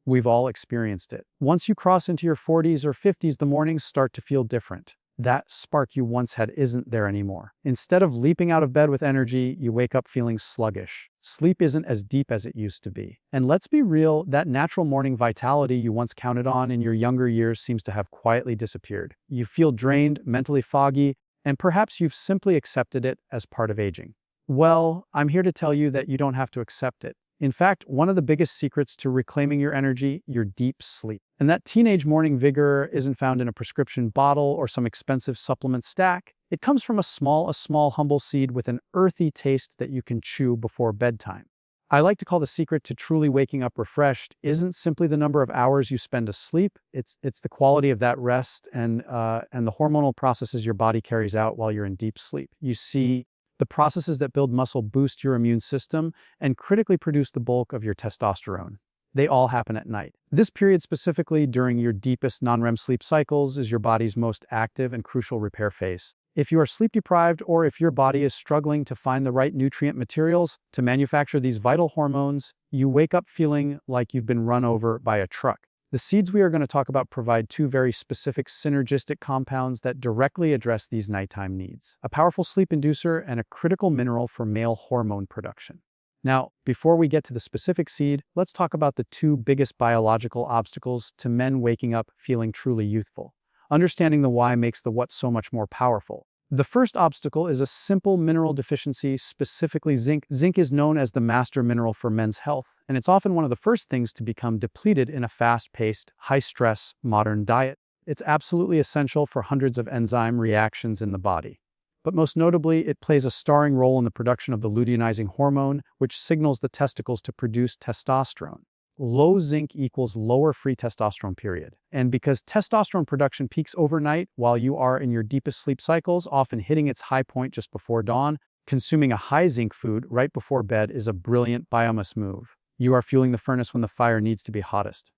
We've all experienced it. Once you cross into your 40s or 50s, the mornings start to feel different. That spark you once had isn't there anymore. Instead of leaping out of bed with energy, you wake up feeling sluggish. Sleep isn't as deep as it used to be. And let's be real, that natural morning vitality you once counted on in your younger years seems to have quietly disappeared. You feel drained, mentally foggy, and perhaps you've simply accepted it as part of aging. Well, I'm here to tell you that you don't have to accept it. In fact, one of the biggest secrets to reclaiming your energy, your deep sleep. And that teenage morning vigor isn't found in a prescription bottle or some expensive supplement stack. It comes from a small, humble seed with an earthy taste that you can chew before bedtime. I like to call the secret to truly waking up refreshed isn't simply the number of hours you spend asleep. It's the quality of that rest and the hormonal processes your body carries out while you're in deep sleep. You see, the processes that build muscle boost your immune system and critically produce the bulk of your testosterone. They all happen at night. This period, specifically during your deepest non-REM sleep cycles, is your body's most active and crucial repair phase. If you are sleep deprived or if your body is struggling to find the right nutrient materials to manufacture these vital hormones, you wake up feeling like you've been run over by a truck. The seeds we are going to talk about provide two very specific synergistic compounds that directly address these nighttime needs: a powerful sleep inducer and a critical mineral for male hormone production. Now, before we get to the specific seed, let's talk about the two biggest biological obstacles to men waking up feeling truly youthful. Understanding the why makes the what so much more powerful. The first obstacle is a simple mineral deficiency, specifically zinc. Zinc is known as the master mineral for men's health, and it's often one of the first things to become depleted in a fast-paced, high-stress, modern diet. It's absolutely essential for hundreds of enzyme reactions in the body. But most notably, it plays a starring role in the production of the luteinizing hormone, which signals the testicles to produce testosterone. Low zinc equals lower free testosterone, period. And because testosterone production peaks overnight while you are in your deepest sleep cycles, often hitting its high point just before dawn, consuming a high zinc food right before bed is a brilliant biomass move. You are fueling the furnace when the fire needs to be hottest.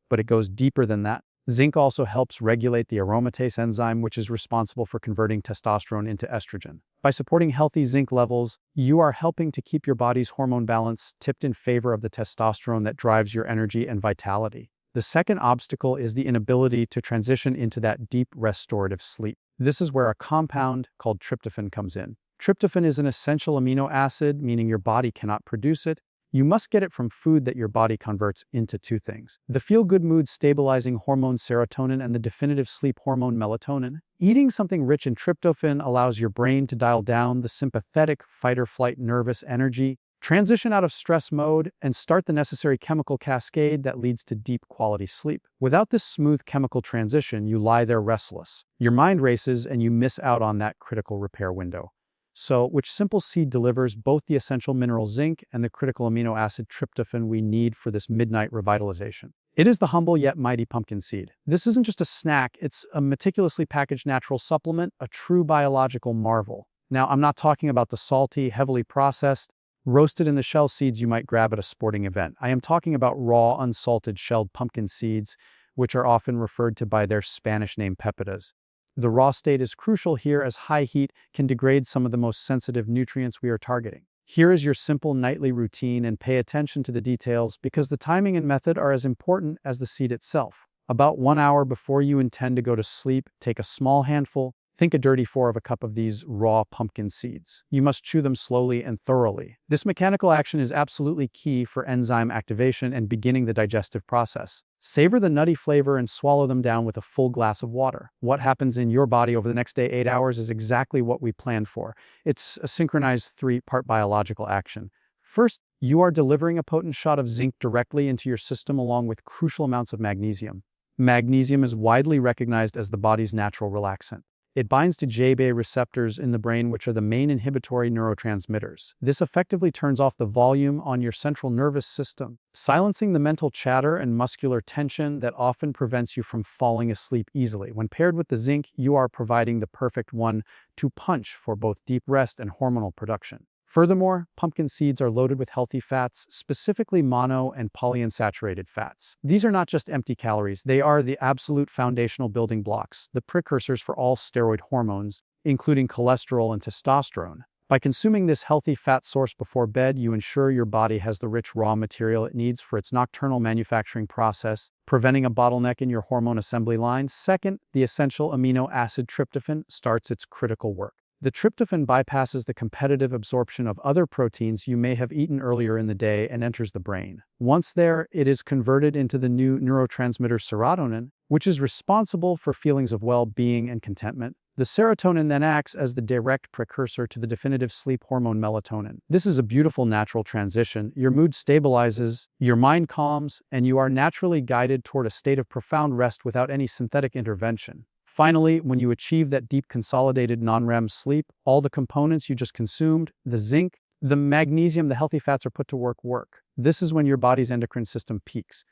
But it goes deeper than that. Zinc also helps regulate the aromatase enzyme, which is responsible for converting testosterone into estrogen. By supporting healthy zinc levels, you are helping to keep your body's hormone balance tipped in favor of the testosterone that drives your energy and vitality. The second obstacle is the inability to transition into that deep restorative sleep. This is where a compound called tryptophan comes in. Tryptophan is an essential amino acid, meaning your body cannot produce it. You must get it from food that your body converts into two things: the feel-good mood stabilizing hormone serotonin and the definitive sleep hormone melatonin. Eating something rich in tryptophan allows your brain to dial down the sympathetic fight-or-flight nervous energy, transition out of stress mode, and start the necessary chemical cascade that leads to deep quality sleep. Without this smooth chemical transition, you lie there restless. Your mind races and you miss out on that critical repair window. So, which simple seed delivers both the essential mineral zinc and the critical amino acid tryptophan we need for this midnight revitalization? It is the humble yet mighty pumpkin seed. This isn't just a snack, it's a meticulously packaged natural supplement, a true biological marvel. Now, I'm not talking about the salty, heavily processed, roasted in the shell seeds you might grab at a sporting event. I am talking about raw, unsalted shelled pumpkin seeds, which are often referred to by their Spanish name pepitas. The raw state is crucial here, as high heat can degrade some of the most sensitive nutrients we are targeting. Here is your simple nightly routine, and pay attention to the details because the timing and method are as important as the seed itself. About 1 hour before you intend to go to sleep, take a small handful, think a dirty 4 of a cup of these raw pumpkin seeds. You must chew them slowly and thoroughly. This mechanical action is absolutely key for enzyme activation and beginning the digestive process. Savor the nutty flavor and swallow them down with a full glass of water. What happens in your body over the next 8 hours is exactly what we planned for. It's a synchronized 3-part biological action. First, you are delivering a potent shot of zinc directly into your system along with crucial amounts of magnesium. Magnesium is widely recognized as the body's natural relaxant. It binds to GABA receptors in the brain, which are the main inhibitory neurotransmitters. This effectively turns off the volume on your central nervous system, silencing the mental chatter and muscular tension that often prevents you from falling asleep easily. When paired with the zinc, you are providing the perfect one-two punch for both deep rest and hormonal production. Furthermore, pumpkin seeds are loaded with healthy fats, specifically mono and polyunsaturated fats. These are not just empty calories, they are the absolute foundational building blocks, the precursors for all steroid hormones, including cholesterol and testosterone. By consuming this healthy fat source before bed, you ensure your body has the rich raw material it needs for its nocturnal manufacturing process, preventing a bottleneck in your hormone assembly line. Second, the essential amino acid tryptophan starts its critical work. The tryptophan bypasses the competitive absorption of other proteins you may have eaten earlier in the day and enters the brain. Once there, it is converted into the new neurotransmitter serotonin, which is responsible for feelings of well-being and contentment. The serotonin then acts as the direct precursor to the definitive sleep hormone melatonin. This is a beautiful natural transition. Your mood stabilizes, your mind calms, and you are naturally guided toward a state of profound rest without any synthetic intervention. Finally, when you achieve that deep consolidated non-REM sleep, all the components you just consumed, the zinc, the magnesium, the healthy fats are put to work. This is when your body's endocrine system peaks.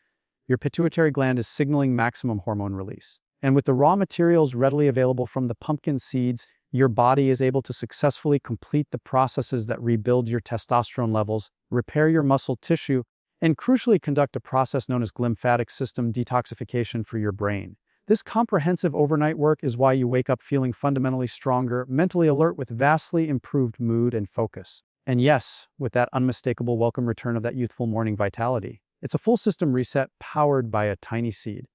Your pituitary gland is signaling maximum hormone release. And with the raw materials readily available from the pumpkin seeds, your body is able to successfully complete the processes that rebuild your testosterone levels, repair your muscle tissue, and crucially conduct a process known as glymphatic system detoxification for your brain. This comprehensive overnight work is why you wake up feeling fundamentally stronger, mentally alert with vastly improved mood and focus. And yes, with that unmistakable welcome return of that youthful morning vitality. It's a full system reset powered by a tiny seed.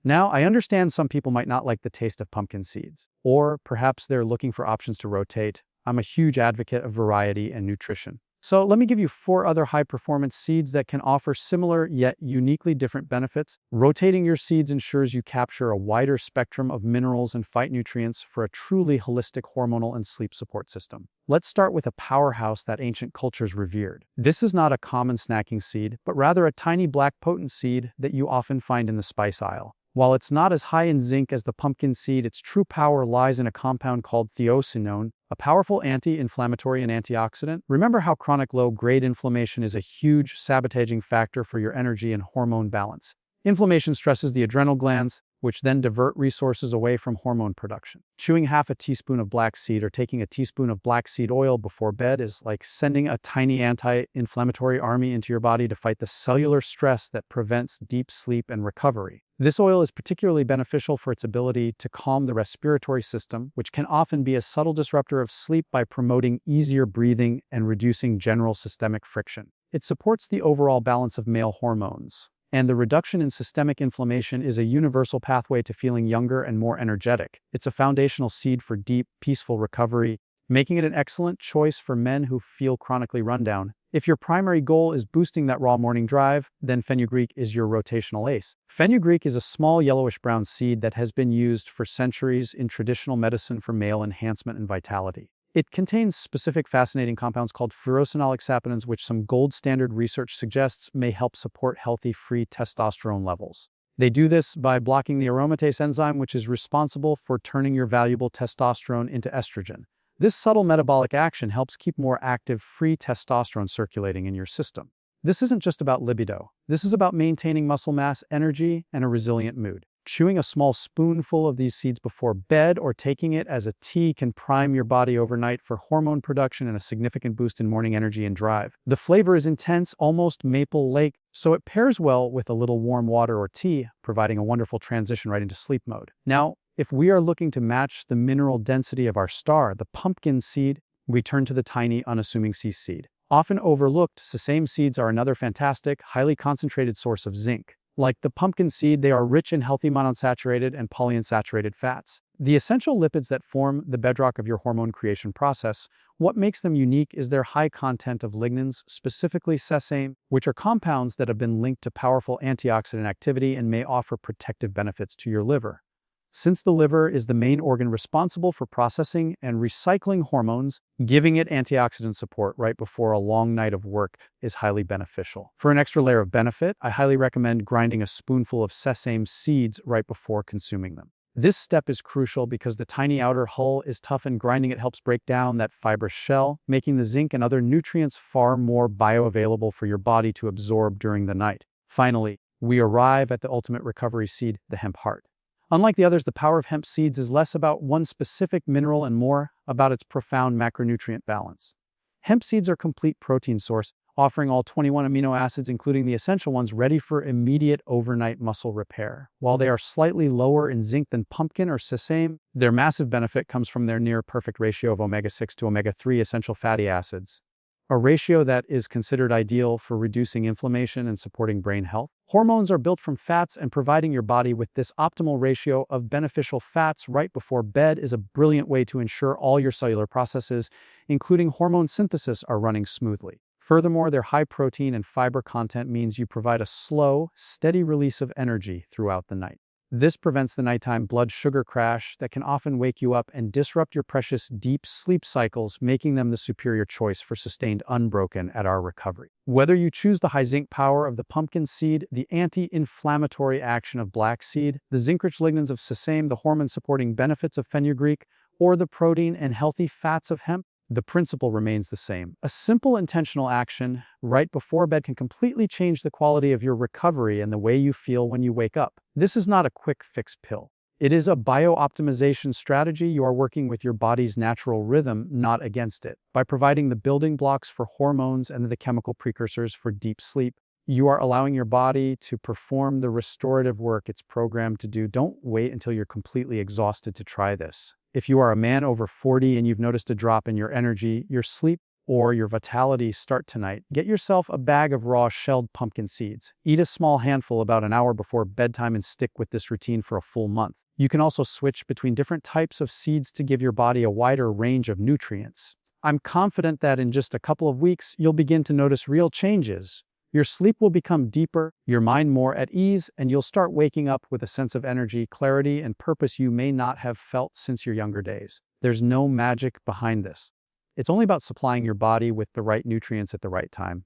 Now, I understand some people might not like the taste of pumpkin seeds, or perhaps they're looking for options to rotate. I'm a huge advocate of variety and nutrition. So let me give you 4 other high-performance seeds that can offer similar yet uniquely different benefits. Rotating your seeds ensures you capture a wider spectrum of minerals and phytonutrients for a truly holistic hormonal and sleep support system. Let's start with a powerhouse that ancient cultures revered. This is not a common snacking seed, but rather a tiny black potent seed that you often find in the spice aisle. While it's not as high in zinc as the pumpkin seed, its true power lies in a compound called theosinone, a powerful anti-inflammatory and antioxidant. Remember how chronic low-grade inflammation is a huge sabotaging factor for your energy and hormone balance. Inflammation stresses the adrenal glands, which then divert resources away from hormone production. Chewing half a teaspoon of black seed or taking a teaspoon of black seed oil before bed is like sending a tiny anti-inflammatory army into your body to fight the cellular stress that prevents deep sleep and recovery. This oil is particularly beneficial for its ability to calm the respiratory system, which can often be a subtle disruptor of sleep by promoting easier breathing and reducing general systemic friction. It supports the overall balance of male hormones. And the reduction in systemic inflammation is a universal pathway to feeling younger and more energetic. It's a foundational seed for deep, peaceful recovery, making it an excellent choice for men who feel chronically run down. If your primary goal is boosting that raw morning drive, then fenugreek is your rotational ace. Fenugreek is a small yellowish-brown seed that has been used for centuries in traditional medicine for male enhancement and vitality. It contains specific fascinating compounds called furosinolic saponins, which some gold standard research suggests may help support healthy free testosterone levels. They do this by blocking the aromatase enzyme, which is responsible for turning your valuable testosterone into estrogen. This subtle metabolic action helps keep more active free testosterone circulating in your system. This isn't just about libido. This is about maintaining muscle mass, energy, and a resilient mood. Chewing a small spoonful of these seeds before bed or taking it as a tea can prime your body overnight for hormone production and a significant boost in morning energy and drive. The flavor is intense, almost maple lake, so it pairs well with a little warm water or tea, providing a wonderful transition right into sleep mode. Now, if we are looking to match the mineral density of our star, the pumpkin seed, we turn to the tiny, unassuming seed. Often overlooked, sesame seeds are another fantastic, highly concentrated source of zinc. Like the pumpkin seed, they are rich in healthy monounsaturated and polyunsaturated fats. The essential lipids that form the bedrock of your hormone creation process. What makes them unique is their high content of lignans, specifically sesame, which are compounds that have been linked to powerful antioxidant activity and may offer protective benefits to your liver. Since the liver is the main organ responsible for processing and recycling hormones, giving it antioxidant support right before a long night of work is highly beneficial. For an extra layer of benefit, I highly recommend grinding a spoonful of sesame seeds right before consuming them. This step is crucial because the tiny outer hull is tough and grinding it helps break down that fibrous shell, making the zinc and other nutrients far more bioavailable for your body to absorb during the night. Finally, we arrive at the ultimate recovery seed, the hemp heart. Unlike the others, the power of hemp seeds is less about one specific mineral and more about its profound macronutrient balance. Hemp seeds are a complete protein source, offering all 21 amino acids, including the essential ones, ready for immediate overnight muscle repair. While they are slightly lower in zinc than pumpkin or sesame, their massive benefit comes from their near-perfect ratio of omega-6 to omega-3 essential fatty acids, a ratio that is considered ideal for reducing inflammation and supporting brain health. Hormones are built from fats, and providing your body with this optimal ratio of beneficial fats right before bed is a brilliant way to ensure all your cellular processes, including hormone synthesis, are running smoothly. Furthermore, their high protein and fiber content means you provide a slow, steady release of energy throughout the night. This prevents the nighttime blood sugar crash that can often wake you up and disrupt your precious deep sleep cycles, making them the superior choice for sustained unbroken at our recovery. Whether you choose the high zinc power of the pumpkin seed, the anti-inflammatory action of black seed, the zinc-rich lignans of sesame, the hormone-supporting benefits of fenugreek, or the protein and healthy fats of hemp, the principle remains the same. A simple intentional action right before bed can completely change the quality of your recovery and the way you feel when you wake up. This is not a quick fix pill. It is a bio-optimization strategy. You are working with your body's natural rhythm, not against it. By providing the building blocks for hormones and the chemical precursors for deep sleep, you are allowing your body to perform the restorative work it's programmed to do. Don't wait until you're completely exhausted to try this. If you are a man over 40 and you've noticed a drop in your energy, your sleep, or your vitality, start tonight. Get yourself a bag of raw shelled pumpkin seeds. Eat a small handful about an hour before bedtime and stick with this routine for a full month. You can also switch between different types of seeds to give your body a wider range of nutrients. I'm confident that in just a couple of weeks, you'll begin to notice real changes. Your sleep will become deeper, your mind more at ease, and you'll start waking up with a sense of energy, clarity, and purpose you may not have felt since your younger days. There's no magic behind this. It's only about supplying your body with the right nutrients at the right time.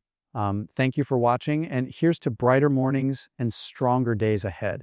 Thank you for watching, and here's to brighter mornings and stronger days ahead.